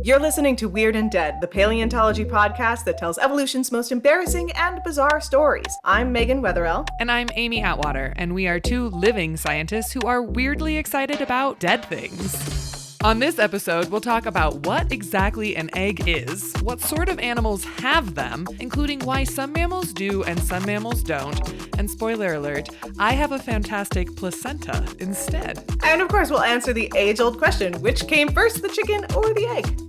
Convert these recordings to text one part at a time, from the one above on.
You're listening to Weird and Dead, the paleontology podcast that tells evolution's most embarrassing and bizarre stories. I'm Megan Wetherell. And I'm Amy Atwater, and we are two living scientists who are weirdly excited about dead things. On this episode, we'll talk about what exactly an egg is, what sort of animals have them, including why some mammals do and some mammals don't, and spoiler alert, I have a fantastic placenta instead. And of course, we'll answer the age-old question, which came first, the chicken or the egg?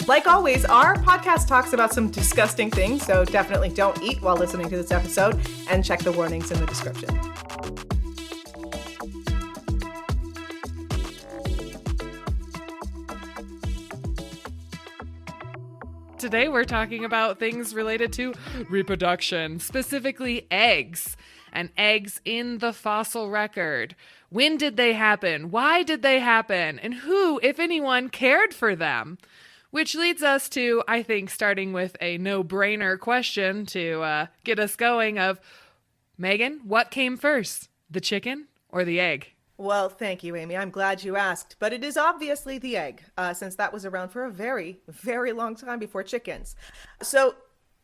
Like always, our podcast talks about some disgusting things, so definitely don't eat while listening to this episode, and check the warnings in the description. Today we're talking about things related to reproduction, specifically eggs, and eggs in the fossil record. When did they happen? Why did they happen? And who, if anyone, cared for them? Which leads us to, I think, starting with a no-brainer question to get us going of, Megan, what came first, the chicken or the egg? Well, thank you, Amy. I'm glad you asked. But it is obviously the egg, since that was around for a very, very long time before chickens. So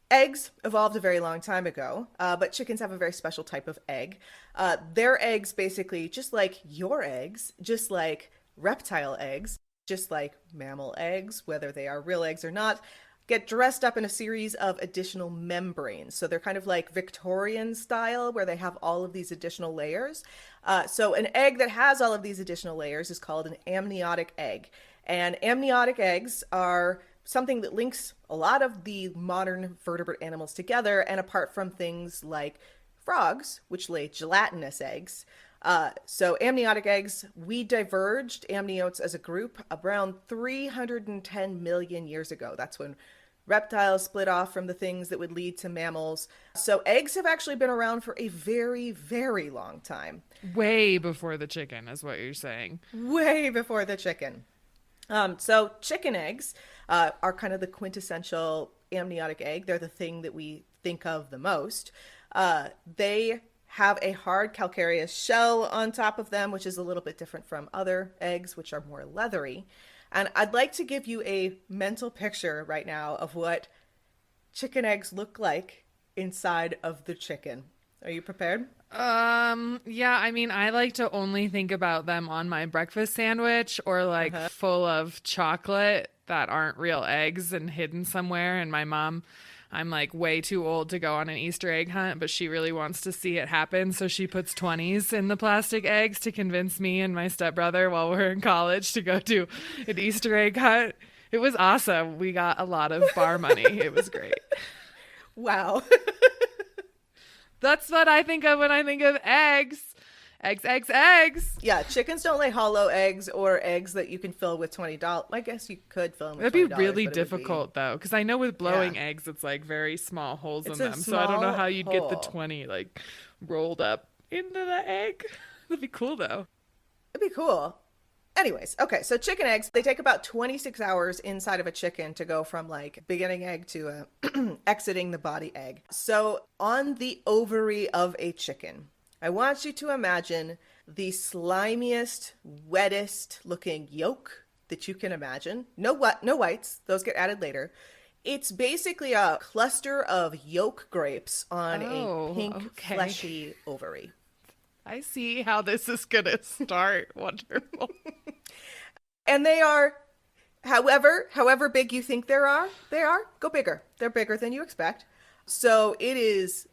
eggs evolved a very long time ago, but chickens have a very special type of egg. Their eggs basically, just like your eggs, just like reptile eggs, just like mammal eggs, whether they are real eggs or not, get dressed up in a series of additional membranes. So they're kind of like Victorian style, where they have all of these additional layers. So an egg that has all of these additional layers is called an amniotic egg. And amniotic eggs are something that links a lot of the modern vertebrate animals together, and apart from things like frogs, which lay gelatinous eggs. So amniotic eggs, we diverged amniotes as a group around 310 million years ago. That's when reptiles split off from the things that would lead to mammals. So eggs have actually been around for a very, very long time. Way before the chicken is what you're saying. Way before the chicken. So chicken eggs are kind of the quintessential amniotic egg. They're the thing that we think of the most. They have a hard calcareous shell on top of them, which is a little bit different from other eggs, which are more leathery. And I'd like to give you a mental picture right now of what chicken eggs look like inside of the chicken. Are you prepared? Yeah, I mean, I like to only think about them on my breakfast sandwich or like full of chocolate that aren't real eggs and hidden somewhere. And my mom, I'm like way too old to go on an Easter egg hunt, but she really wants to see it happen. So she puts 20s in the plastic eggs to convince me and my stepbrother while we're in college to go do an Easter egg hunt. It was awesome. We got a lot of bar money. It was great. Wow. That's what I think of when I think of eggs. Eggs, eggs, eggs. Yeah, chickens don't lay hollow eggs or eggs that you can fill with $20. I guess you could fill them with $20. That'd be really difficult, though, because I know with blowing eggs, it's like very small holes in them. So I don't know how you'd get the 20 like rolled up into the egg. That'd be cool, though. It'd be cool. Anyways, okay, so chicken eggs, they take about 26 hours inside of a chicken to go from like beginning egg to exiting the body egg. So on the ovary of a chicken, I want you to imagine the slimiest, wettest looking yolk that you can imagine. No whites, those get added later. It's basically a cluster of yolk grapes on a pink, fleshy ovary. I see how this is going to start. Wonderful. And they are, however big you think they are, go bigger. They're bigger than you expect. So it is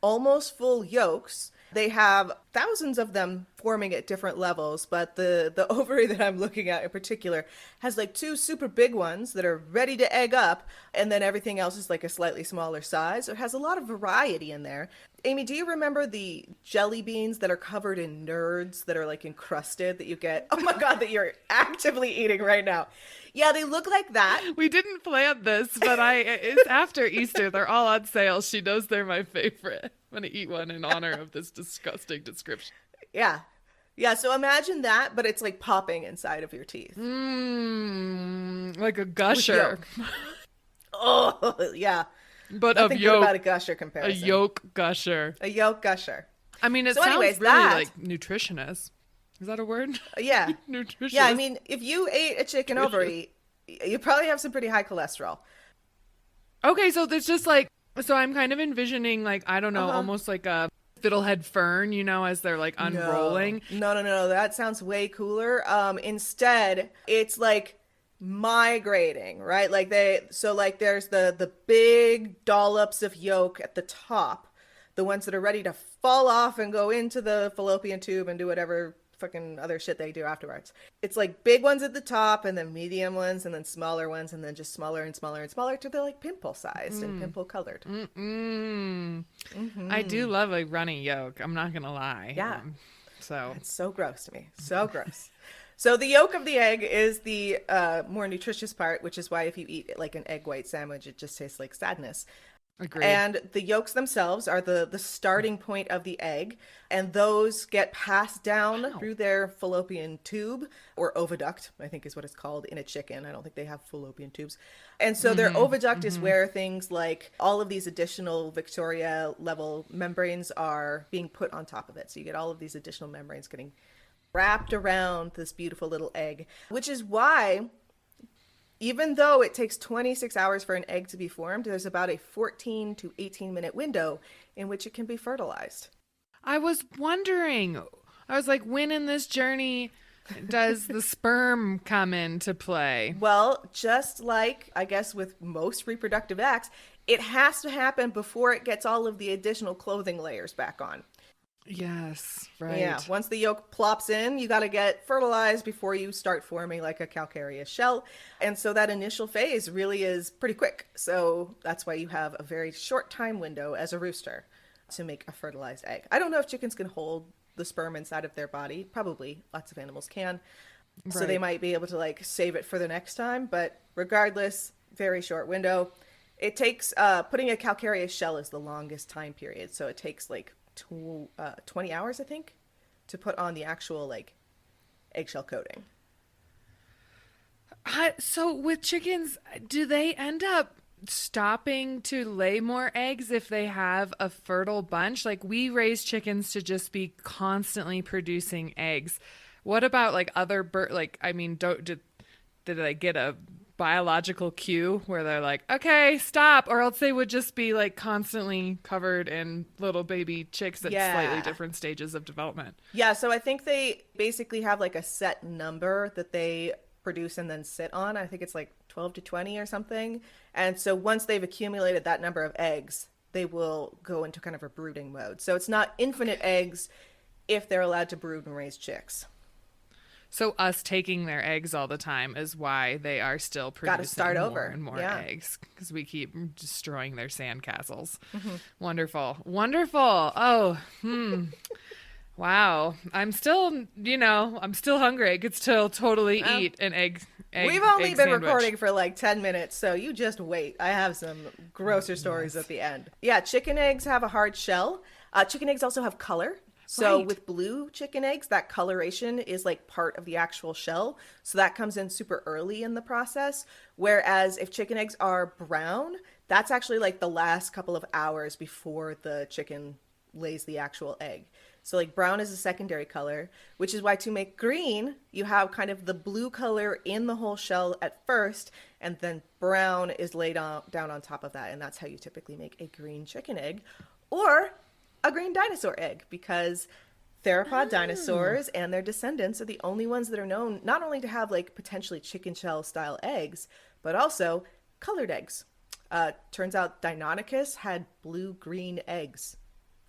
almost full yolks. They have thousands of them forming at different levels, but the ovary that I'm looking at in particular has like two super big ones that are ready to egg up, and then everything else is like a slightly smaller size. So it has a lot of variety in there. Amy, do you remember the jelly beans that are covered in nerds that are like encrusted that you get? Oh my God, that you're actively eating right now. Yeah, they look like that. We didn't plan this, but it's after Easter. They're all on sale. She knows they're my favorite. I'm going to eat one in honor of this disgusting description. Yeah. Yeah, so imagine that, but it's like popping inside of your teeth. Like a gusher. Oh, yeah. But Nothing of yolk. Good about a gusher comparison. A yolk gusher. A yolk gusher. I mean, it so sounds anyways, really like nutritionist. Is that a word? Yeah. Nutritionist. Yeah, I mean, if you ate a chicken ovary, You probably have some pretty high cholesterol. Okay, so there's just like, so I'm kind of envisioning like, I don't know, almost like a fiddlehead fern, as they're like unrolling. No. That sounds way cooler. Instead, it's like migrating, right? Like there's the big dollops of yolk at the top, the ones that are ready to fall off and go into the fallopian tube and do whatever fucking other shit they do afterwards. It's like big ones at the top and then medium ones and then smaller ones and then just smaller and smaller and smaller till they're like pimple sized and pimple colored. I do love a runny yolk. I'm not gonna lie. Yeah. So it's so gross to me. So gross. So the yolk of the egg is the more nutritious part, which is why if you eat like an egg white sandwich, it just tastes like sadness. Agreed. And the yolks themselves are the starting point of the egg, and those get passed down through their fallopian tube, or oviduct, I think is what it's called in a chicken. I don't think they have fallopian tubes. And so their oviduct is where things like all of these additional Victoria level membranes are being put on top of it. So you get all of these additional membranes getting wrapped around this beautiful little egg, which is why even though it takes 26 hours for an egg to be formed, there's about a 14 to 18 minute window in which it can be fertilized. I was wondering, I was like, when in this journey does the sperm come into play? Well, just like, I guess, with most reproductive acts, it has to happen before it gets all of the additional clothing layers back on. Yes, right. Yeah, once the yolk plops in, you got to get fertilized before you start forming like a calcareous shell. And so that initial phase really is pretty quick. So that's why you have a very short time window as a rooster to make a fertilized egg. I don't know if chickens can hold the sperm inside of their body. Probably lots of animals can. Right. So they might be able to like save it for the next time. But regardless, very short window. It takes, putting a calcareous shell is the longest time period. So it takes like 20 hours, I think, to put on the actual like eggshell coating. So with chickens, do they end up stopping to lay more eggs if they have a fertile bunch? Like we raise chickens to just be constantly producing eggs. What about like other bird? Like, I mean, did they get a biological cue where they're like, okay, stop, or else they would just be like constantly covered in little baby chicks at slightly different stages of development? Yeah, so I think they basically have like a set number that they produce and then sit on. I think it's like 12 to 20 or something. And so once they've accumulated that number of eggs, they will go into kind of a brooding mode. So it's not infinite eggs if they're allowed to brood and raise chicks. So us taking their eggs all the time is why they are still producing more and more eggs, because we keep destroying their sandcastles. Wonderful. Oh, wow. I'm still hungry. I could still totally eat an egg. We've only been sandwich. recording for like 10 minutes, so you just wait. I have some grosser stories at the end. Yeah, chicken eggs have a hard shell. Chicken eggs also have color. So with blue chicken eggs, that coloration is like part of the actual shell. So that comes in super early in the process. Whereas if chicken eggs are brown, that's actually like the last couple of hours before the chicken lays the actual egg. So like brown is a secondary color, which is why to make green, you have kind of the blue color in the whole shell at first, and then brown is laid down on top of that. And that's how you typically make a green chicken egg. Or a green dinosaur egg, because theropod dinosaurs and their descendants are the only ones that are known not only to have like potentially chicken shell style eggs, but also colored eggs. Turns out Deinonychus had blue-green eggs,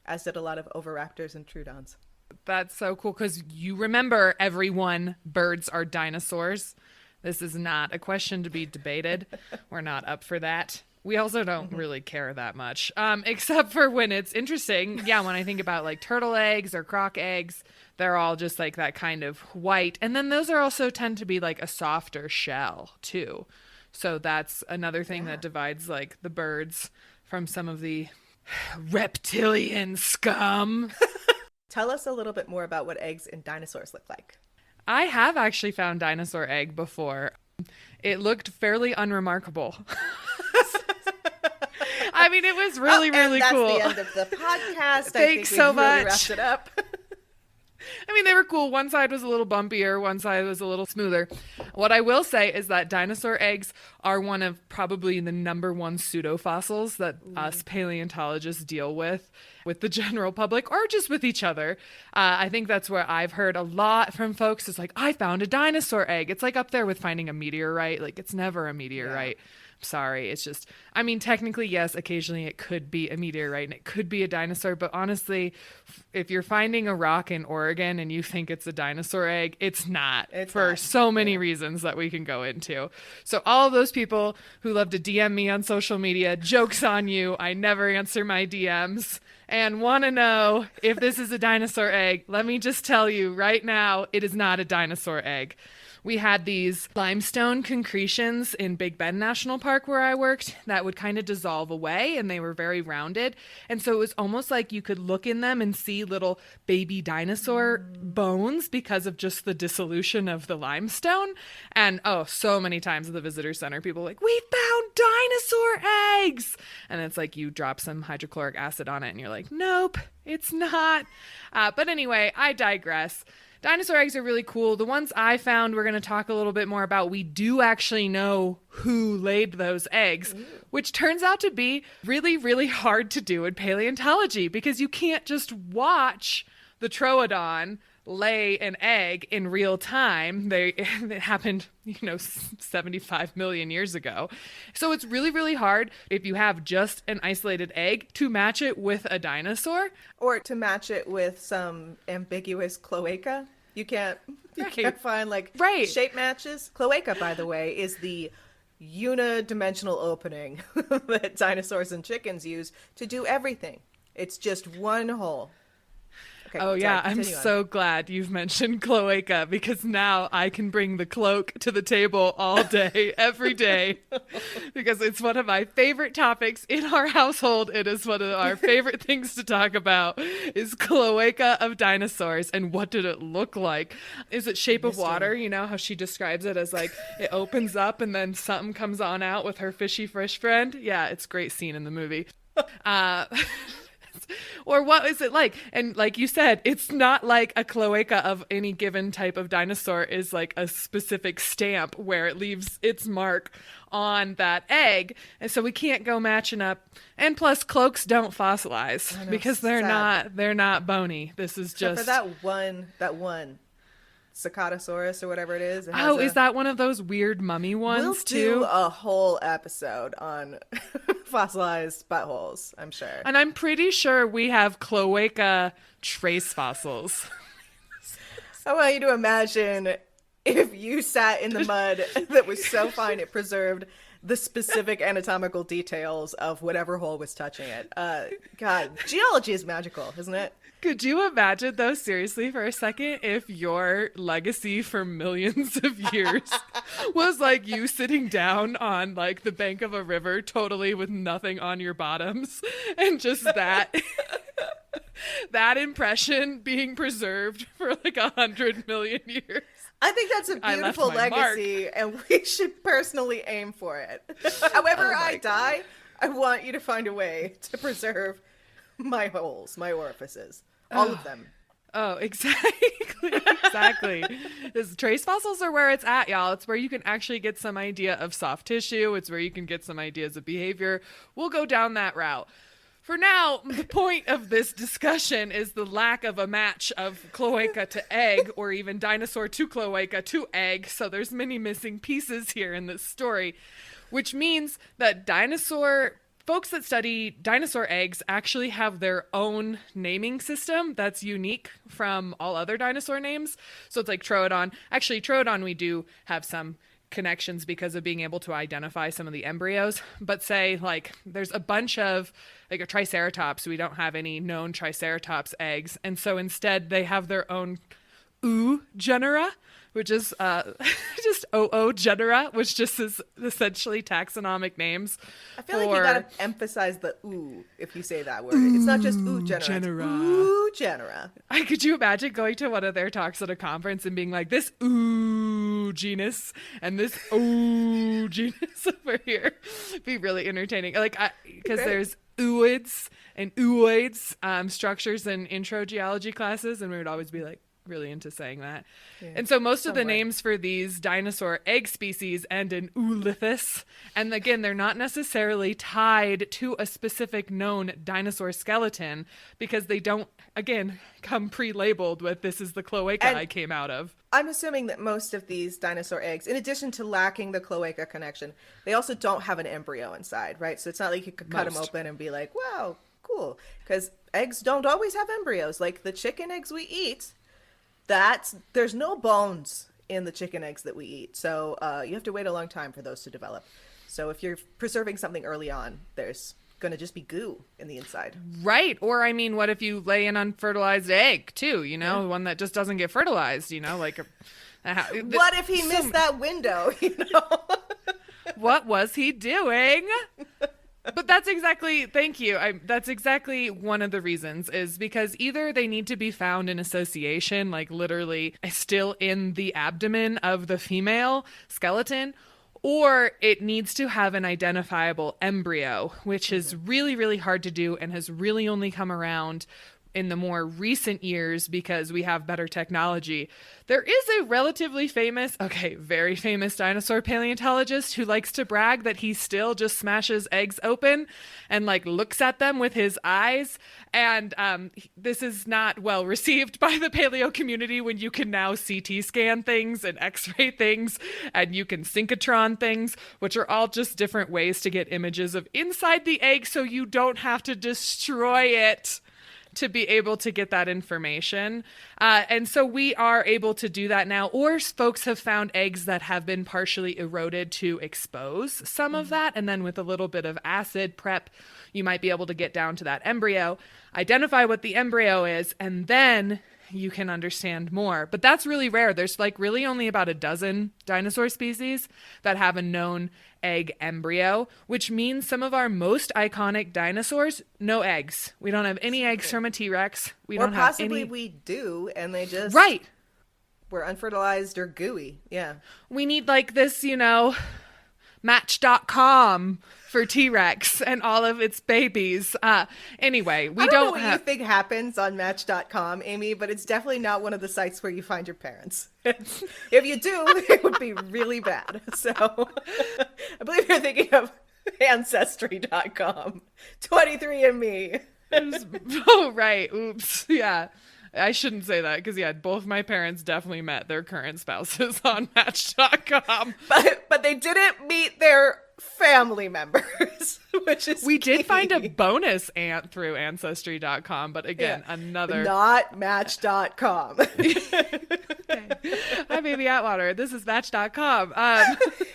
as did a lot of oviraptors and troodons. That's so cool, because you remember, everyone, birds are dinosaurs. This is not a question to be debated. We're not up for that. We also don't really care that much, except for when it's interesting. Yeah, when I think about like turtle eggs or croc eggs, they're all just like that kind of white. And then those are also tend to be like a softer shell too. So that's another thing that divides like the birds from some of the reptilian scum. Tell us a little bit more about what eggs in dinosaurs look like. I have actually found dinosaur egg before. It looked fairly unremarkable. I mean, it was really, really that's cool. That's the end of the podcast. Thanks so much. Really wrapped it up. I mean, they were cool. One side was a little bumpier, one side was a little smoother. What I will say is that dinosaur eggs are one of probably the number one pseudofossils that us paleontologists deal with the general public or just with each other. I think that's where I've heard a lot from folks is like, I found a dinosaur egg. It's like up there with finding a meteorite. Like, it's never a meteorite. Yeah. Sorry, it's just, I mean, technically, yes, occasionally it could be a meteorite and it could be a dinosaur, but honestly, if you're finding a rock in Oregon and you think it's a dinosaur egg, it's not, so many reasons that we can go into. So all of those people who love to DM me on social media, joke's on you, I never answer my DMs, and want to know if this is a dinosaur egg, let me just tell you right now, it is not a dinosaur egg. We had these limestone concretions in Big Bend National Park where I worked that would kind of dissolve away, and they were very rounded. And so it was almost like you could look in them and see little baby dinosaur bones because of just the dissolution of the limestone. And so many times at the visitor center, people were like, we found dinosaur eggs. And it's like you drop some hydrochloric acid on it and you're like, nope, it's not. But anyway, I digress. Dinosaur eggs are really cool. The ones I found we're going to talk a little bit more about. We do actually know who laid those eggs, which turns out to be really, really hard to do in paleontology because you can't just watch the Troodon lay an egg in real time. It happened, 75 million years ago. So it's really, really hard if you have just an isolated egg to match it with a dinosaur. Or to match it with some ambiguous cloaca. You can't find shape matches. Cloaca, by the way, is the unidimensional opening that dinosaurs and chickens use to do everything. It's just one hole. Okay, yeah, I'm so glad you've mentioned cloaca because now I can bring the cloak to the table all day, every day, because it's one of my favorite topics in our household. It is one of our favorite things to talk about is cloaca of dinosaurs and what did it look like? Is it Shape of Water? You know how she describes it as like it opens up and then something comes on out with her fishy fish friend? Yeah, it's a great scene in the movie. Or what is it like? And like you said, it's not like a cloaca of any given type of dinosaur is like a specific stamp where it leaves its mark on that egg. And so we can't go matching up. And plus cloaks don't fossilize because they're not bony. This is just for that one Cicadosaurus or whatever it is. Is that one of those weird mummy ones too? We'll do a whole episode on fossilized buttholes, I'm sure. And I'm pretty sure we have cloaca trace fossils. I want you to imagine if you sat in the mud that was so fine it preserved the specific anatomical details of whatever hole was touching it. God, geology is magical, isn't it? Could you imagine, though, seriously, for a second, if your legacy for millions of years was like you sitting down on like the bank of a river totally with nothing on your bottoms and just that impression being presered for like 100 million years? I think that's a beautiful legacy, and we should personally aim for it. However I die, I want you to find a way to preserve my holes, my orifices, all of them. Oh, exactly. Trace fossils are where it's at, y'all. It's where you can actually get some idea of soft tissue. It's where you can get some ideas of behavior. We'll go down that route. For now, the point of this discussion is the lack of a match of cloaca to egg or even dinosaur to cloaca to egg. So there's many missing pieces here in this story, which means that folks that study dinosaur eggs actually have their own naming system that's unique from all other dinosaur names. So it's like Troodon. Actually, Troodon, we do have some connections because of being able to identify some of the embryos. But say like there's a bunch of like a Triceratops. We don't have any known Triceratops eggs. And so instead they have their own genera, which is just genera, which just is essentially taxonomic names. I feel like you gotta emphasize the ooh if you say that word. It's not just genera. Ooh genera. Could you imagine going to one of their talks at a conference and being like, this ooh genus and this ooh genus over here? Be really entertaining. Like, because there's ooids and ooids structures in intro geology classes, and we would always be like, really into saying that. Yeah, And so most of the somewhere. names for these dinosaur egg species end in oolythus. And again, they're not necessarily tied to a specific known dinosaur skeleton because they don't, again, come pre-labeled with this is the cloaca And- I came out of. I'm assuming that most of these dinosaur eggs, in addition to lacking the cloaca connection, they also don't have an embryo inside, right? So it's not like you could cut them Most. open and be like, wow, cool. Because eggs don't always have embryos. Like the chicken eggs we eat, there's no bones in the chicken eggs that we eat. So you have to wait a long time for those to develop. So if you're preserving something early on, there's going to just be goo in the inside. Right. Or, I mean, what if you lay an unfertilized egg, too? You know, one that just doesn't get fertilized, you know, like... What if he missed that window, you know? What was he doing? But that's exactly, thank you. That's exactly one of the reasons is because either they need to be found in association, like literally still in the abdomen of the female skeleton, or it needs to have an identifiable embryo, which is really, really hard to do and has really only come around in the more recent years because we have better technology. There is a relatively famous, very famous dinosaur paleontologist who likes to brag that he still just smashes eggs open and like looks at them with his eyes. And this is not well received by the paleo community when you can now CT scan things and x-ray things and you can synchrotron things, which are all just different ways to get images of inside the egg so you don't have to destroy it to be able to get that information. And so we are able to do that now, or folks have found eggs that have been partially eroded to expose some of that. And then with a little bit of acid prep, you might be able to get down to that embryo, identify what the embryo is, and then you can understand more. But that's really rare. There's like really only about a dozen dinosaur species that have a known egg embryo, which means some of our most iconic dinosaurs, no eggs. We don't have any eggs from a T-Rex. We Or don't have possibly any. we do, and they just Right. were unfertilized or gooey. Yeah. We need like this, you know, Match.com for T-Rex and all of its babies. Anyway, we I don't know don't what you have. think happens on Match.com, Amy, but it's definitely not one of the sites where you find your parents. If you do, it would be really bad. So I believe you're thinking of Ancestry.com, 23andMe. Oh, right. Oops. Yeah. I shouldn't say that because, yeah, both my parents definitely met their current spouses on Match.com. But they didn't meet their family members, which is We did key. find a bonus aunt through Ancestry.com, but again, another. Not Match.com. Hi, baby Atwater. This is Match.com.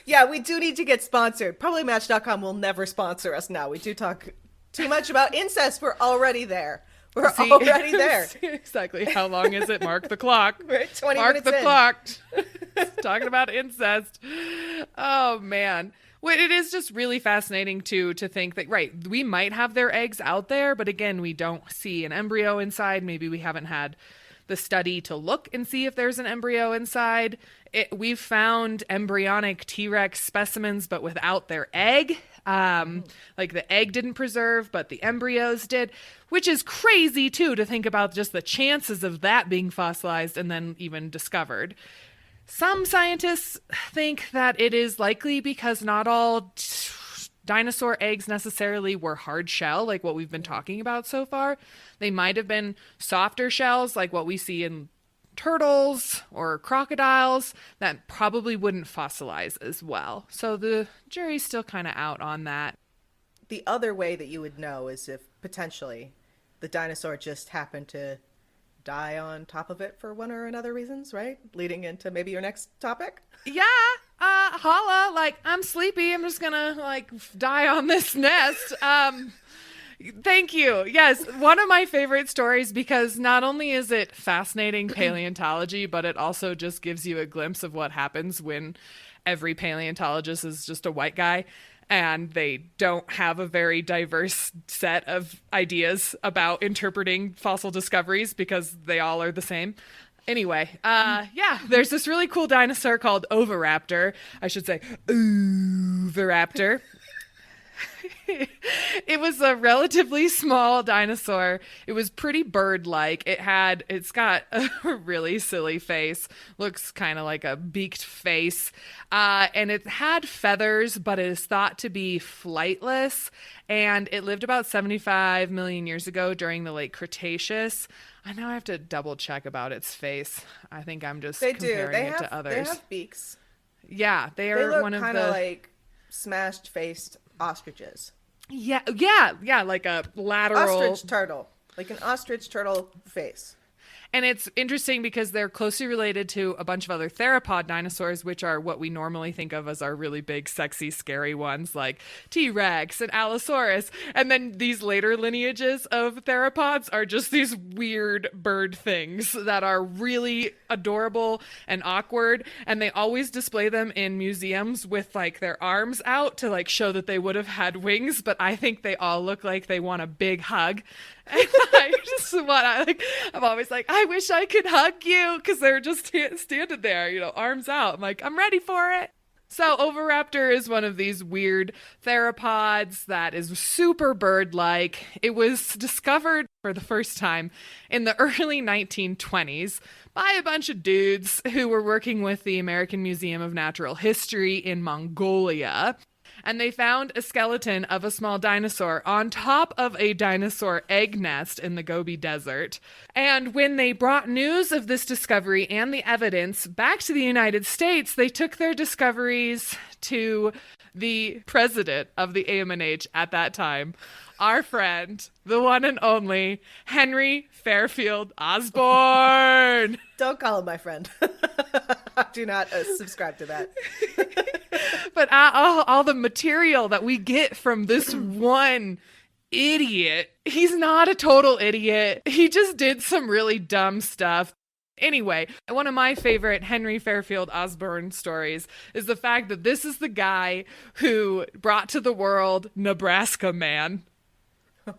Yeah, we do need to get sponsored. Probably Match.com will never sponsor us now. We do talk too much about incest. We're already there. We're already there. Exactly. How long is it? Mark the clock. We're at 20 Mark minutes the in. clock. Talking about incest. Oh, man. Well, it is just really fascinating to think that, right, we might have their eggs out there, but again, we don't see an embryo inside. Maybe we haven't had the study to look and see if there's an embryo inside. We've found embryonic T-Rex specimens, but without their egg. Like the egg didn't preserve, but the embryos did, which is crazy too, to think about just the chances of that being fossilized and then even discovered. Some scientists think that it is likely because not all dinosaur eggs necessarily were hard shell, like what we've been talking about so far. They might have been softer shells, like what we see in turtles or crocodiles, that probably wouldn't fossilize as well. So the jury's still kind of out on that. The other way that you would know is if potentially the dinosaur just happened to die on top of it for one or another reasons, right? Leading into maybe your next topic. Yeah, holla, like, I'm sleepy, I'm just gonna, like, die on this nest. Thank you. Yes, one of my favorite stories, because not only is it fascinating paleontology, but it also just gives you a glimpse of what happens when every paleontologist is just a white guy and they don't have a very diverse set of ideas about interpreting fossil discoveries because they all are the same. Anyway, yeah, there's this really cool dinosaur called Oviraptor. I should say Oviraptor. It was a relatively small dinosaur. It was pretty bird-like. It's got a really silly face. Looks kind of like a beaked face. And it had feathers, but it is thought to be flightless. And it lived about 75 million years ago during the late Cretaceous. I know I have to double check about its face. I think I'm just comparing it to others. They have beaks. Yeah, they are look one of kind of like smashed-faced ostriches. Yeah, like a lateral Ostrich turtle. Like an ostrich turtle face. And it's interesting because they're closely related to a bunch of other theropod dinosaurs, which are what we normally think of as our really big, sexy, scary ones like T-Rex and Allosaurus. And then these later lineages of theropods are just these weird bird things that are really adorable and awkward. And they always display them in museums with like their arms out to like show that they would have had wings. But I think they all look like they want a big hug. And I'm always like, I wish I could hug you, because they're just standing there, arms out. I'm like, I'm ready for it. So Oviraptor is one of these weird theropods that is super bird-like. It was discovered for the first time in the early 1920s by a bunch of dudes who were working with the American Museum of Natural History in Mongolia. And they found a skeleton of a small dinosaur on top of a dinosaur egg nest in the Gobi Desert. And when they brought news of this discovery and the evidence back to the United States, they took their discoveries to the president of the AMNH at that time, our friend, the one and only Henry Fairfield Osborn. Don't call him my friend. I do not subscribe to that. But all the material that we get from this one idiot, he's not a total idiot. He just did some really dumb stuff. Anyway, one of my favorite Henry Fairfield Osborn stories is the fact that this is the guy who brought to the world Nebraska Man.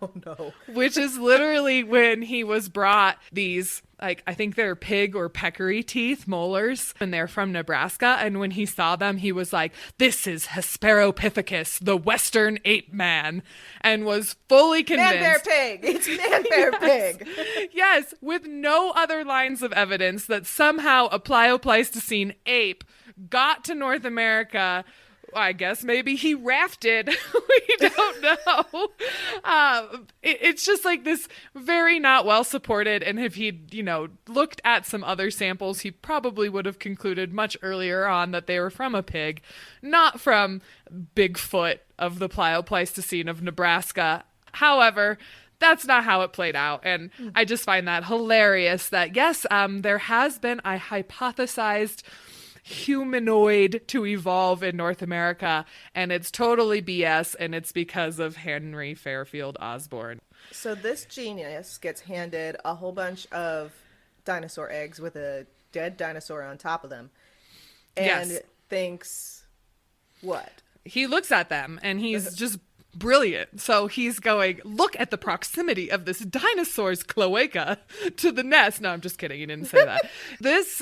Oh, no. Which is literally when he was brought these, like, I think they're pig or peccary teeth, molars, and they're from Nebraska. And when he saw them, he was like, this is Hesperopithecus, the Western ape man, and was fully convinced. Man, bear, pig. It's man, bear, pig. Yes, with no other lines of evidence that somehow a Pliopleistocene ape got to North America. I guess maybe he rafted. We don't know. It's just like this very not well supported. And if he'd, looked at some other samples, he probably would have concluded much earlier on that they were from a pig, not from Bigfoot of the Pliopleistocene of Nebraska. However, that's not how it played out. And I just find that hilarious that, yes, there has been a hypothesized humanoid to evolve in North America, and it's totally BS, and it's because of Henry Fairfield Osborn. So this genius gets handed a whole bunch of dinosaur eggs with a dead dinosaur on top of them, and thinks, what? He looks at them, and he's just brilliant. So he's going, look at the proximity of this dinosaur's cloaca to the nest. No, I'm just kidding. He didn't say that. This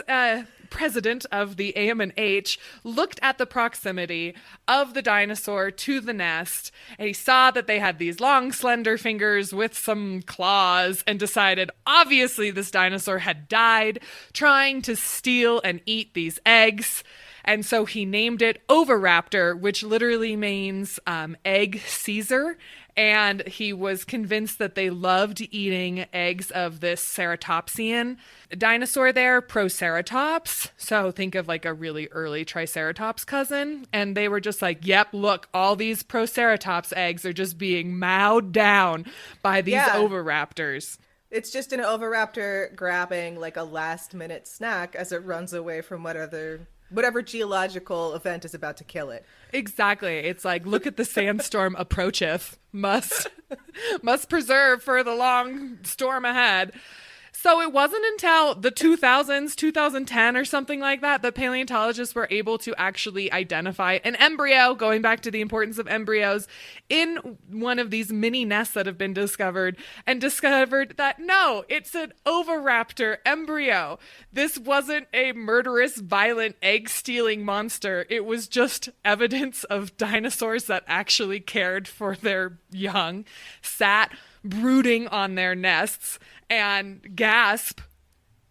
president of the AMNH looked at the proximity of the dinosaur to the nest, and he saw that they had these long, slender fingers with some claws, and decided, obviously, this dinosaur had died trying to steal and eat these eggs. And so he named it Oviraptor, which literally means egg Caesar. And he was convinced that they loved eating eggs of this ceratopsian dinosaur there, Proceratops. So think of like a really early Triceratops cousin. And they were just like, yep, look, all these Proceratops eggs are just being mowed down by these Oviraptors. It's just an Oviraptor grabbing like a last minute snack as it runs away from whatever geological event is about to kill it. Exactly. It's like, look at the sandstorm approacheth. Must preserve for the long storm ahead. So it wasn't until the 2000s, 2010 or something like that, that paleontologists were able to actually identify an embryo, going back to the importance of embryos, in one of these mini nests that have been discovered, and discovered that no, it's an oviraptor embryo. This wasn't a murderous, violent, egg-stealing monster. It was just evidence of dinosaurs that actually cared for their young, sat brooding on their nests, and gasp,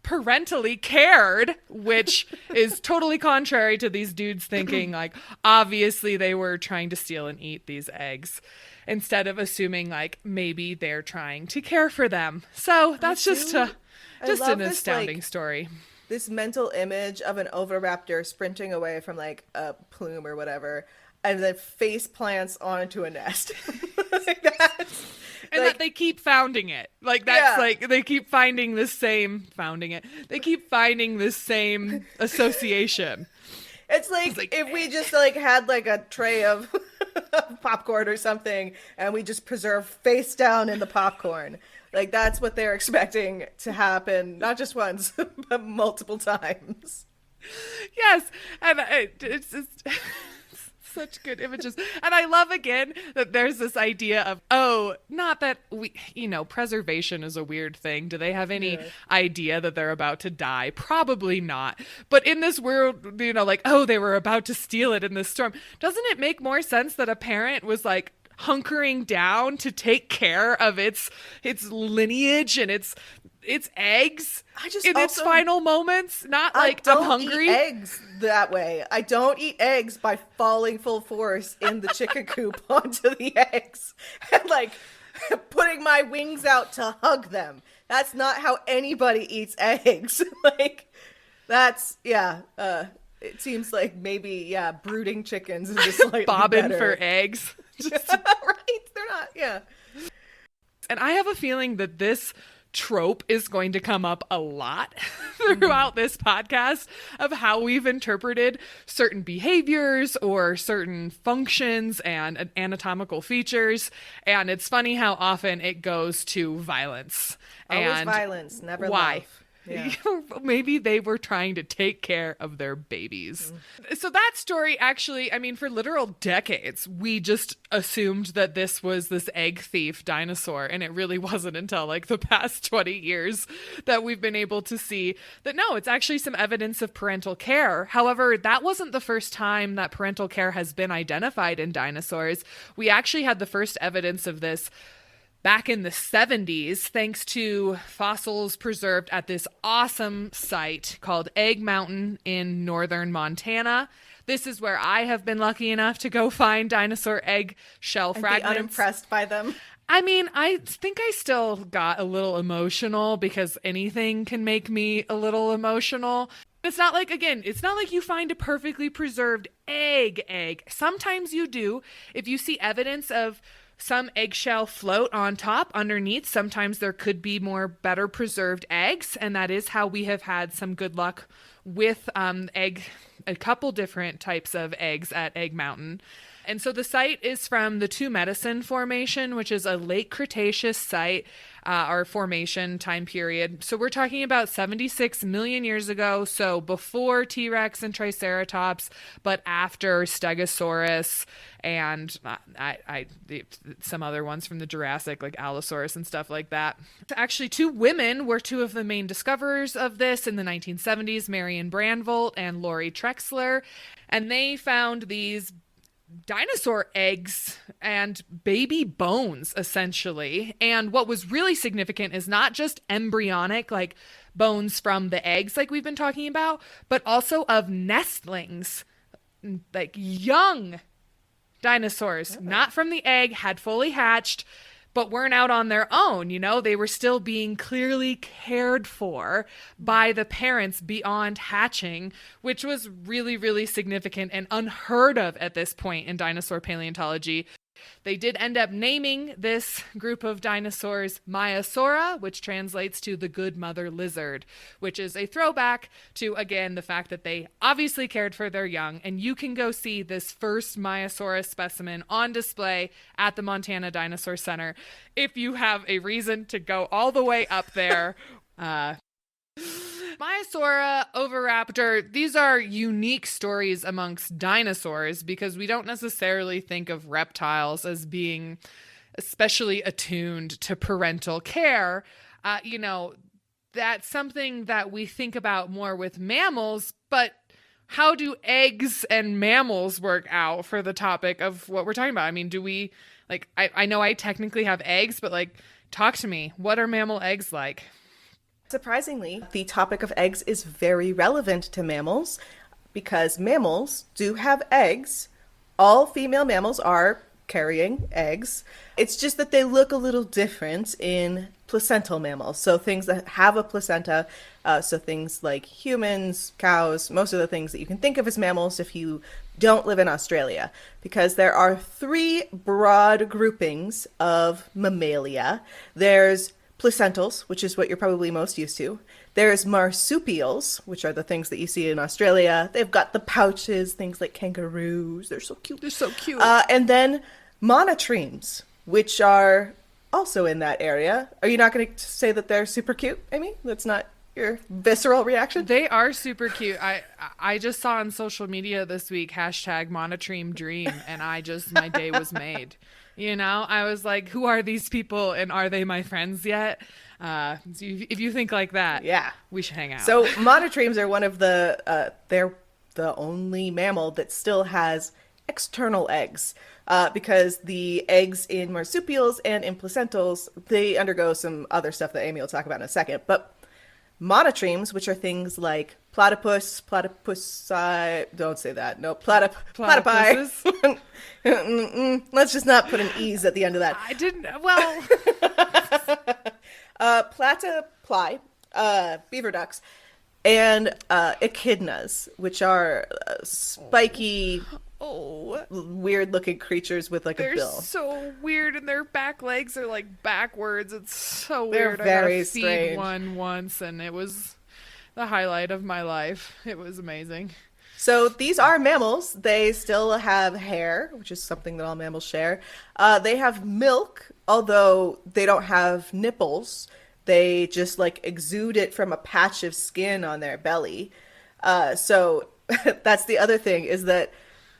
parentally cared, which is totally contrary to these dudes thinking like, obviously they were trying to steal and eat these eggs, instead of assuming like maybe they're trying to care for them. So that's just an astounding story. This mental image of an oviraptor sprinting away from like a plume or whatever, and then face plants onto a nest. Like that's... And like, that they keep founding it. Like, that's like, they keep finding the same, they keep finding this same association. It's like if we just like had like a tray of popcorn or something, and we just preserve face down in the popcorn. Like, that's what they're expecting to happen, not just once, but multiple times. Yes. And it's just... such good images. And I love again that there's this idea of, oh, not that we, preservation is a weird thing. Do they have any idea that they're about to die? Probably not. But in this world, like, oh, they were about to steal it in this storm. Doesn't it make more sense that a parent was like hunkering down to take care of its lineage and its eggs its final moments? Not like, I'm hungry. I don't eat eggs that way. I don't eat eggs by falling full force in the chicken coop onto the eggs and like putting my wings out to hug them. That's not how anybody eats eggs. Like, that's, it seems like maybe, brooding chickens is just slightly bobbing better. For eggs. Right? They're not, And I have a feeling that this trope is going to come up a lot throughout this podcast of how we've interpreted certain behaviors or certain functions and anatomical features. And it's funny how often it goes to violence. Always violence, never why? Love. Yeah. Maybe they were trying to take care of their babies. So that story actually, for literal decades, we just assumed that this was this egg thief dinosaur. And it really wasn't until like the past 20 years that we've been able to see that no, it's actually some evidence of parental care. However, that wasn't the first time that parental care has been identified in dinosaurs. We actually had the first evidence of this back in the 70s, thanks to fossils preserved at this awesome site called Egg Mountain in northern Montana. This is where I have been lucky enough to go find dinosaur egg shell fragments. Be unimpressed by them. I think I still got a little emotional because anything can make me a little emotional. It's not like you find a perfectly preserved egg. Sometimes you do. If you see evidence of some eggshell float on top underneath, sometimes there could be better preserved eggs. And that is how we have had some good luck with a couple different types of eggs at Egg Mountain. And so the site is from the Two Medicine Formation, which is a late Cretaceous site, or formation time period. So we're talking about 76 million years ago. So before T-Rex and Triceratops, but after Stegosaurus and some other ones from the Jurassic, like Allosaurus and stuff like that. Actually, two women were two of the main discoverers of this in the 1970s, Marion Brandvolt and Lori Trexler. And they found these dinosaur eggs and baby bones, essentially. And what was really significant is not just embryonic, like bones from the eggs like we've been talking about, but also of nestlings, like young dinosaurs, not from the egg, had fully hatched, but weren't out on their own. They were still being clearly cared for by the parents beyond hatching, which was really, really significant and unheard of at this point in dinosaur paleontology. They did end up naming this group of dinosaurs Maiasaura, which translates to the good mother lizard, which is a throwback to, again, the fact that they obviously cared for their young. And you can go see this first Maiasaura specimen on display at the Montana Dinosaur Center if you have a reason to go all the way up there Maiasaura, Oviraptor, these are unique stories amongst dinosaurs because we don't necessarily think of reptiles as being especially attuned to parental care. That's something that we think about more with mammals, but how do eggs and mammals work out for the topic of what we're talking about? I mean, do we, I know I technically have eggs, but talk to me. What are mammal eggs like? Surprisingly, the topic of eggs is very relevant to mammals because mammals do have eggs. All female mammals are carrying eggs. It's just that they look a little different in placental mammals. So things that have a placenta, so things like humans, cows, most of the things that you can think of as mammals if you don't live in Australia, because there are 3 broad groupings of mammalia. There's placentals, which is what you're probably most used to. There's marsupials, which are the things that you see in Australia. They've got the pouches, things like kangaroos. They're so cute. They're so cute. And then monotremes, which are also in that area. Are you not going to say that they're super cute, Amy? That's not your visceral reaction? They are super cute. I just saw on social media this week, #monotreme dream, and my day was made. I was like, who are these people and are they my friends yet? If you think like that, yeah, we should hang out. So monotremes are one of they're the only mammal that still has external eggs, because the eggs in marsupials and in placentals, they undergo some other stuff that Amy will talk about in a second. But monotremes, which are things like platypus, don't say that. No, platypi. Let's just not put an E's at the end of that. I didn't, well. Platypi, beaver ducks, and echidnas, which are spiky, weird-looking creatures with a bill. They're so weird, and their back legs are backwards. It's so weird. They're very I got to strange. feed one once, and it was the highlight of my life. It was amazing. So these are mammals. They still have hair, which is something that all mammals share. They have milk, although they don't have nipples. They just exude it from a patch of skin on their belly. So that's the other thing, is that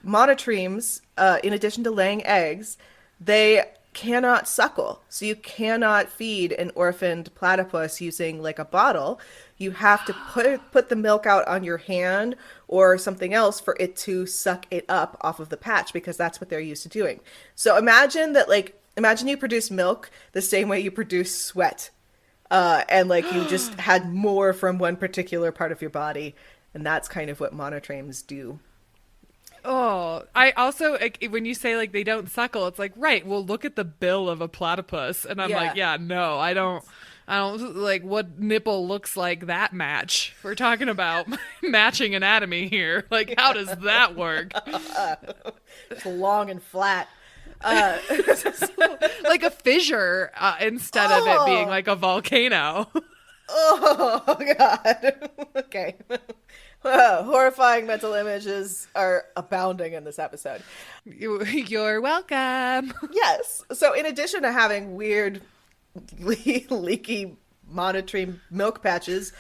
monotremes, in addition to laying eggs, they cannot suckle. So you cannot feed an orphaned platypus using a bottle. You have to put the milk out on your hand or something else for it to suck it up off of the patch, because that's what they're used to doing. So imagine you produce milk the same way you produce sweat. And you just had more from one particular part of your body. And that's kind of what monotremes do. Oh, I also, when you say they don't suckle, it's right, well, look at the bill of a platypus. And I'm no, I don't what nipple looks like that match. We're talking about matching anatomy here. How does that work? It's long and flat. Like a fissure, instead of it being like a volcano. Oh, God. Okay. Horrifying mental images are abounding in this episode. You're welcome. Yes. So in addition to having weird, leaky monotreme milk patches,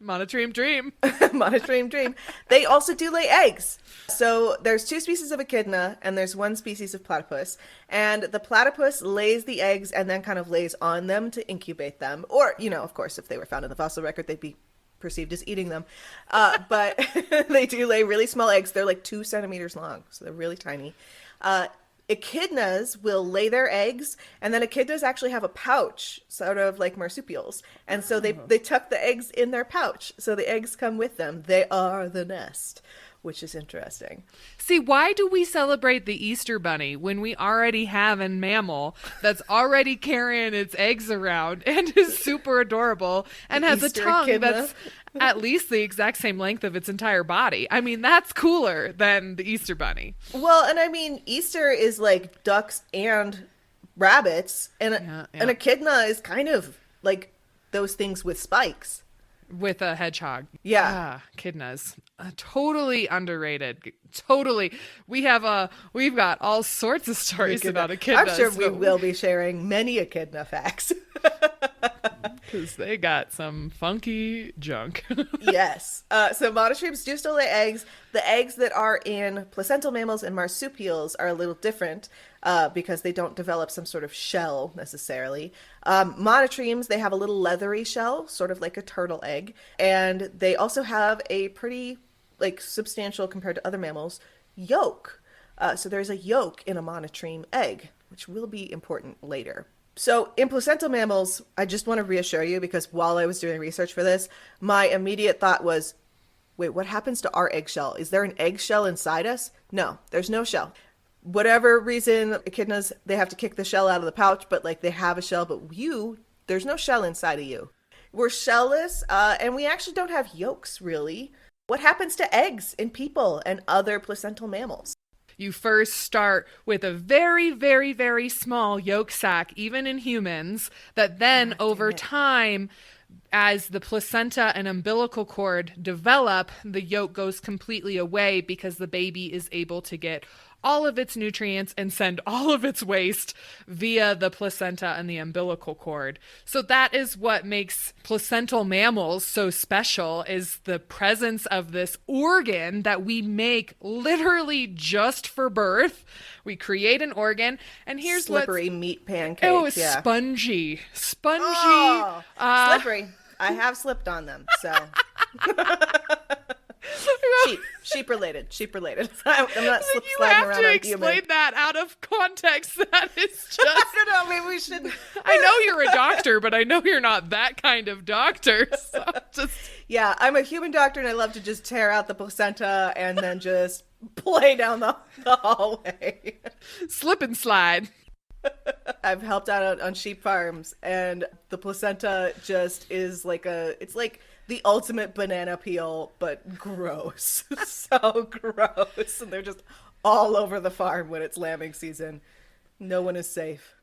Monotreme dream. Monotreme dream, they also do lay eggs. So there's 2 species of echidna and there's 1 species of platypus. And the platypus lays the eggs and then kind of lays on them to incubate them. Or, of course, if they were found in the fossil record, they'd be perceived as eating them. But they do lay really small eggs. They're 2 centimeters long, so they're really tiny. Echidnas will lay their eggs, and then echidnas actually have a pouch, sort of like marsupials. And so they tuck the eggs in their pouch, so the eggs come with them. They are the nest, which is interesting. See, why do we celebrate the Easter Bunny when we already have a mammal that's already carrying its eggs around and is super adorable and has a tongue echidna that's at least the exact same length of its entire body? I mean, that's cooler than the Easter Bunny. Well, and I mean, Easter is like ducks and rabbits, and an echidna is kind of like those things with spikes. With a hedgehog. Yeah. Echidnas. Totally underrated. Totally. We've got all sorts of stories about echidnas. I'm sure we will be sharing many echidna facts. Because they got some funky junk. Yes. So monotremes do still lay eggs. The eggs that are in placental mammals and marsupials are a little different because they don't develop some sort of shell necessarily. Monotremes, they have a little leathery shell, sort of like a turtle egg. And they also have a pretty, like, substantial compared to other mammals, yolk. So there's a yolk in a monotreme egg, which will be important later. So in placental mammals, I just want to reassure you because while I was doing research for this, my immediate thought was, wait, what happens to our eggshell? Is there an eggshell inside us? No, there's no shell. Whatever reason, echidnas, they have to kick the shell out of the pouch, but like they have a shell, but there's no shell inside of you. We're shellless, and we actually don't have yolks, really. What happens to eggs in people and other placental mammals? You first start with a very, very, very small yolk sac, even in humans, that then over time, as the placenta and umbilical cord develop, the yolk goes completely away because the baby is able to get all of its nutrients and send all of its waste via the placenta and the umbilical cord. So that is what makes placental mammals so special, is the presence of this organ that we make literally just for birth. We create an organ, and here's slippery meat pancakes. Oh, yeah. Spongy. Oh, slippery. I have slipped on them, so. Sheep related. I'm not slip sliding around on human. You have to explain that out of context. That is just. I don't know. Maybe we shouldn't. I know you're a doctor, but I know you're not that kind of doctor. So just. Yeah, I'm a human doctor, and I love to just tear out the placenta and then just play down the hallway. Slip and slide. I've helped out on sheep farms, and the placenta just is it's like the ultimate banana peel, but gross. So gross. And they're just all over the farm when it's lambing season. No one is safe.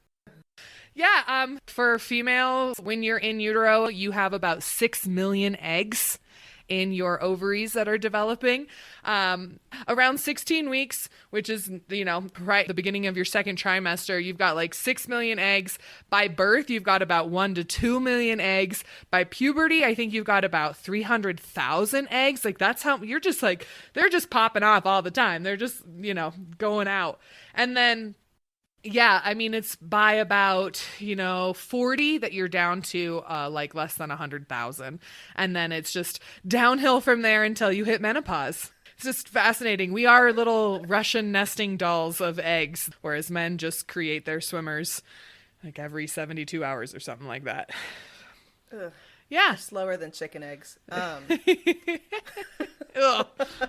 Yeah, for females, when you're in utero, you have about 6 million eggs in your ovaries that are developing. Around 16 weeks, which is, right at the beginning of your second trimester, you've got like 6 million eggs. By birth, you've got about 1 to 2 million eggs. By puberty, I think you've got about 300,000 eggs. Like that's how you're just like, they're just popping off all the time. They're just, going out. And then yeah, I mean, it's by about, 40 that you're down to like less than 100,000. And then it's just downhill from there until you hit menopause. It's just fascinating. We are little Russian nesting dolls of eggs, whereas men just create their swimmers like every 72 hours or something like that. Ugh. Yeah. Slower than chicken eggs. Oh,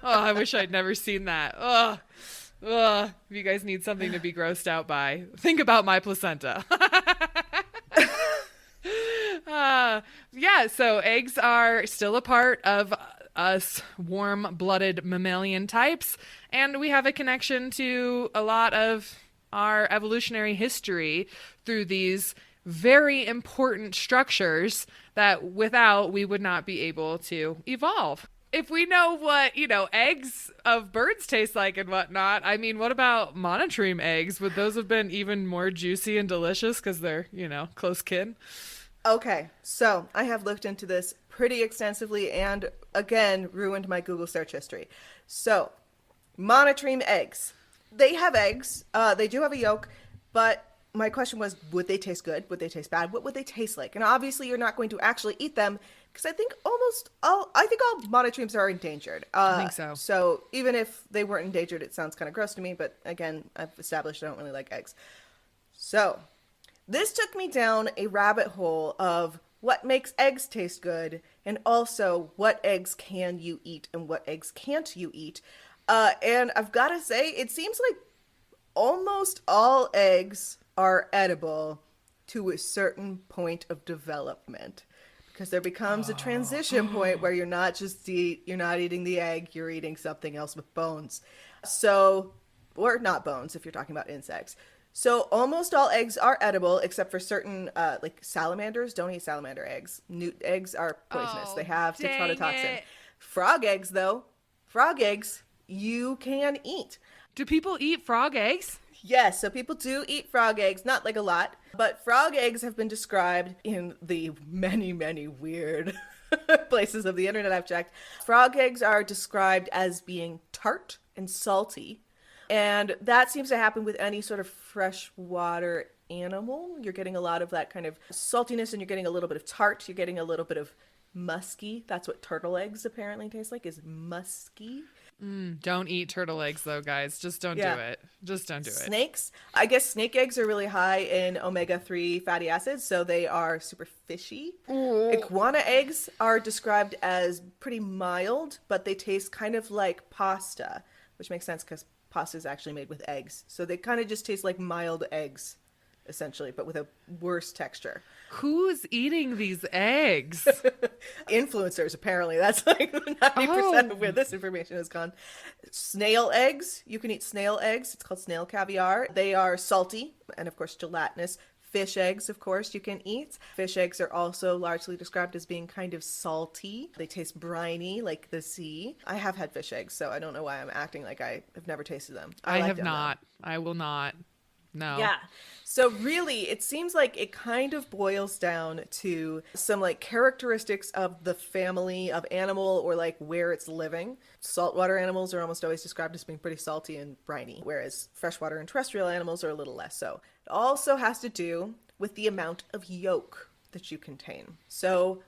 I wish I'd never seen that. Ugh. Ugh, if you guys need something to be grossed out by, think about my placenta. Yeah, so eggs are still a part of us warm-blooded mammalian types, and we have a connection to a lot of our evolutionary history through these very important structures that without we would not be able to evolve. If we know what, eggs of birds taste like and whatnot, I mean, what about monotreme eggs? Would those have been even more juicy and delicious because they're, close kin? Okay, so I have looked into this pretty extensively and, again, ruined my Google search history. So, monotreme eggs. They have eggs. They do have a yolk, but my question was, would they taste good? Would they taste bad? What would they taste like? And obviously, you're not going to actually eat them because I think all monotremes are endangered. I think so. So even if they weren't endangered, it sounds kind of gross to me. But again, I've established I don't really like eggs. So this took me down a rabbit hole of what makes eggs taste good and also what eggs can you eat and what eggs can't you eat. And I've got to say, it seems like almost all eggs are edible to a certain point of development. Because there becomes a transition point where you're not eating the egg, you're eating something else with bones. So, or not bones if you're talking about insects. So almost all eggs are edible except for certain, like salamanders. Don't eat salamander eggs. Newt eggs are poisonous. They have tetrodotoxin. Frog eggs, though, you can eat. Do people eat frog eggs? Yes, so people do eat frog eggs, not like a lot, but frog eggs have been described in the many, many weird places of the internet I've checked. Frog eggs are described as being tart and salty, and that seems to happen with any sort of freshwater animal. You're getting a lot of that kind of saltiness, and you're getting a little bit of tart, you're getting a little bit of musky. That's what turtle eggs apparently taste like, is musky. Don't eat turtle eggs though, guys. Just don't do it. Just don't do it. Snakes. I guess snake eggs are really high in omega-3 fatty acids, so they are super fishy. Iguana eggs are described as pretty mild, but they taste kind of like pasta, which makes sense because pasta is actually made with eggs. So they kind of just taste like mild eggs, essentially, but with a worse texture. Who's eating these eggs? Influencers, apparently. That's like 90% of where this information has gone. Snail eggs. You can eat snail eggs. It's called snail caviar. They are salty and, of course, gelatinous. Fish eggs, of course, you can eat. Fish eggs are also largely described as being kind of salty. They taste briny, like the sea. I have had fish eggs, so I don't know why I'm acting like I have never tasted them. I have not. I will not. No. Yeah. So really, it seems like it kind of boils down to some like characteristics of the family of animal or like where it's living. Saltwater animals are almost always described as being pretty salty and briny, whereas freshwater and terrestrial animals are a little less so. It also has to do with the amount of yolk that you contain. So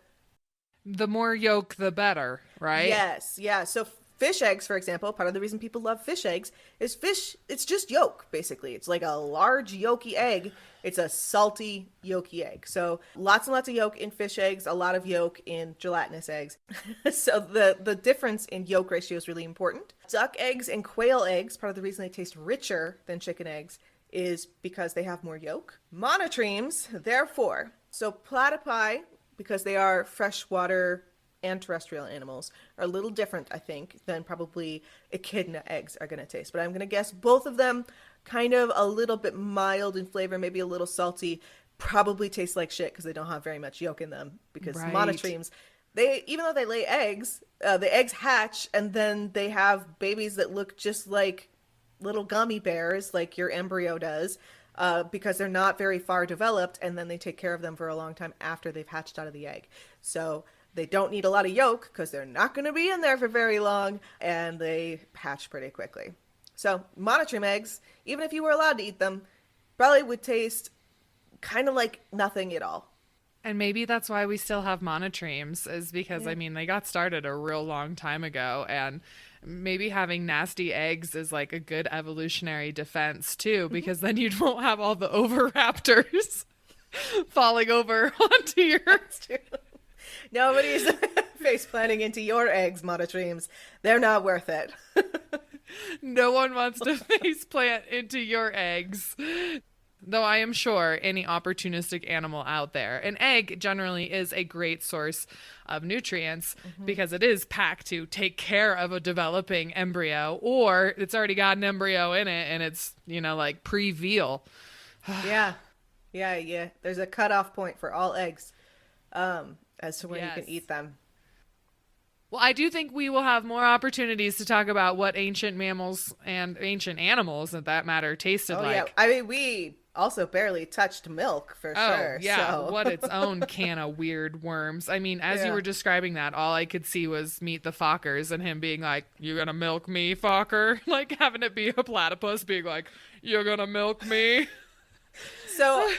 the more yolk, the better, right? yes. Yeah. So fish eggs, for example, part of the reason people love fish eggs is it's just yolk, basically. It's like a large yolky egg. It's a salty yolky egg. So lots and lots of yolk in fish eggs, a lot of yolk in gelatinous eggs. So the difference in yolk ratio is really important. Duck eggs and quail eggs, part of the reason they taste richer than chicken eggs is because they have more yolk. Monotremes, therefore. So platypi, because they are freshwater and terrestrial animals, are a little different, I think, than probably echidna eggs are going to taste. But I'm going to guess both of them kind of a little bit mild in flavor, maybe a little salty, probably taste like shit because they don't have very much yolk in them. Because monotremes, they, even though they lay eggs, the eggs hatch and then they have babies that look just like little gummy bears, like your embryo does, because they're not very far developed, and then they take care of them for a long time after they've hatched out of the egg. So they don't need a lot of yolk because they're not going to be in there for very long, and they hatch pretty quickly. So monotreme eggs, even if you were allowed to eat them, probably would taste kind of like nothing at all. And maybe that's why we still have monotremes, is because, Yeah. I mean, they got started a real long time ago, and maybe having nasty eggs is like a good evolutionary defense too, because then you won't have all the oviraptors falling over onto your... Nobody's face planting into your eggs, monotremes. They're not worth it. No one wants to face plant into your eggs. Though I am sure any opportunistic animal out there, an egg generally is a great source of nutrients because it is packed to take care of a developing embryo, or it's already got an embryo in it and it's, you know, like pre-veal. Yeah. There's a cutoff point for all eggs as to when you can eat them. Well, I do think we will have more opportunities to talk about what ancient mammals and ancient animals, at that matter, tasted like. Yeah. I mean, we also barely touched milk for sure. Yeah. So. What its own can of weird worms. I mean, as you were describing that, all I could see was Meet the Fockers and him being like, "You gonna milk me, Fokker?" Like having it be a platypus being like, "You're gonna milk me." So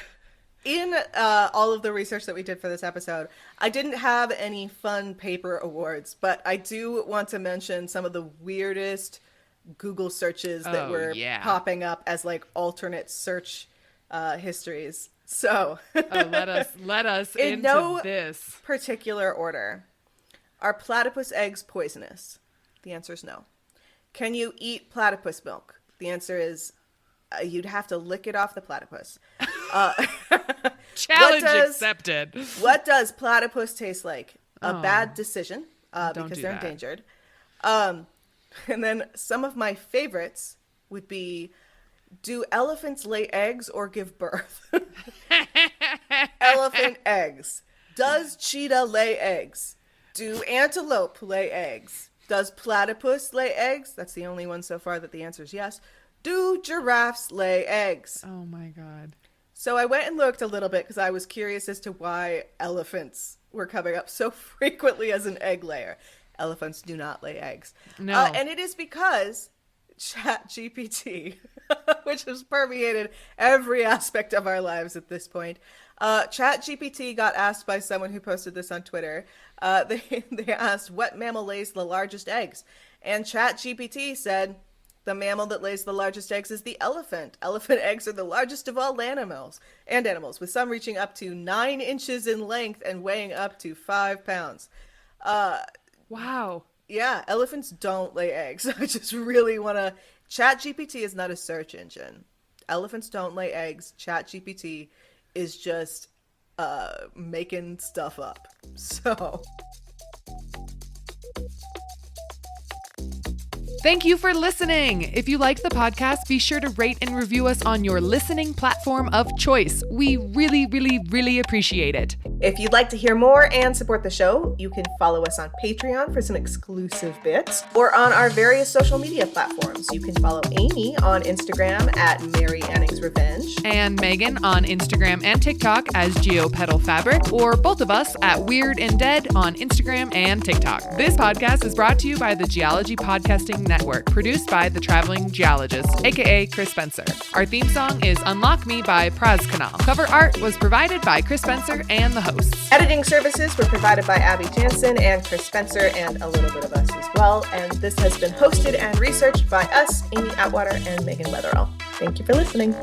in all of the research that we did for this episode, I didn't have any fun paper awards, but I do want to mention some of the weirdest Google searches that were popping up as like alternate search histories. So let us in into no this particular order. Are platypus eggs poisonous? The answer is no. Can you eat platypus milk? The answer is you'd have to lick it off the platypus. Challenge accepted. What does platypus taste like? A bad decision because they're endangered. And then some of my favorites would be, do elephants lay eggs or give birth? Elephant eggs. Does cheetah lay eggs? Do antelope lay eggs? Does platypus lay eggs? That's the only one so far that the answer is yes. Do giraffes lay eggs? Oh my God. So I went and looked a little bit because I was curious as to why elephants were coming up so frequently as an egg layer. Elephants do not lay eggs. No. And it is because ChatGPT, which has permeated every aspect of our lives at this point. ChatGPT got asked by someone who posted this on Twitter. They asked, what mammal lays the largest eggs? And ChatGPT said, the mammal that lays the largest eggs is the elephant. Elephant eggs are the largest of all animals, with some reaching up to 9 inches in length and weighing up to 5 pounds. Wow. Yeah, elephants don't lay eggs. I just really want to... ChatGPT is not a search engine. Elephants don't lay eggs. ChatGPT is just making stuff up. So... Thank you for listening. If you like the podcast, be sure to rate and review us on your listening platform of choice. We really, really, really appreciate it. If you'd like to hear more and support the show, you can follow us on Patreon for some exclusive bits or on our various social media platforms. You can follow Amy on Instagram at Mary Anning's Revenge. And Megan on Instagram and TikTok as Geopedal Fabric, or both of us at Weird and Dead on Instagram and TikTok. This podcast is brought to you by the Geology Podcasting Network, produced by the Traveling Geologist, aka Chris Spencer. Our theme song is Unlock Me by Praz Canal. Cover art was provided by Chris Spencer and the hosts. Editing services were provided by Abby Jansen and Chris Spencer and a little bit of us as well. And this has been hosted and researched by us, Amy Atwater and Megan Weatherall. Thank you for listening.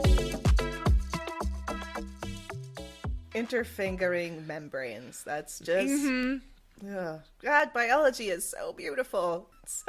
Interfingering membranes. That's just... God, biology is so beautiful. So